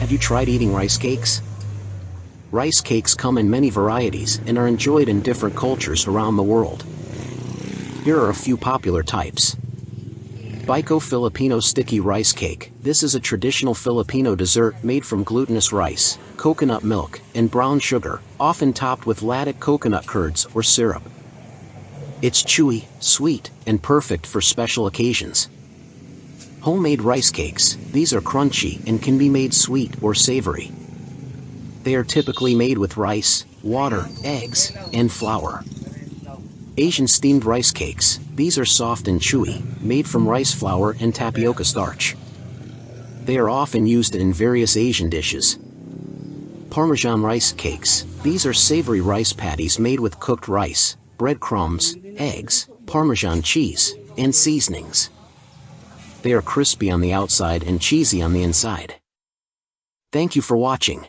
Have you tried eating rice cakes? Rice cakes come in many varieties and are enjoyed in different cultures around the world. Here are a few popular types. BIBINKA Filipino Sticky Rice Cake. This is a traditional Filipino dessert made from glutinous rice, coconut milk, and brown sugar, often topped with laddick coconut curds or syrup. It's chewy, sweet, and perfect for special occasions. Homemade rice cakes. These are crunchy and can be made sweet or savory. They are typically made with rice, water, eggs, and flour. Asian steamed rice cakes. These are soft and chewy, made from rice flour and tapioca starch. They are often used in various Asian dishes. Parmesan rice cakes. These are savory rice patties made with cooked rice, breadcrumbs, eggs, Parmesan cheese, and seasonings. They are crispy on the outside and cheesy on the inside. Thank you for watching.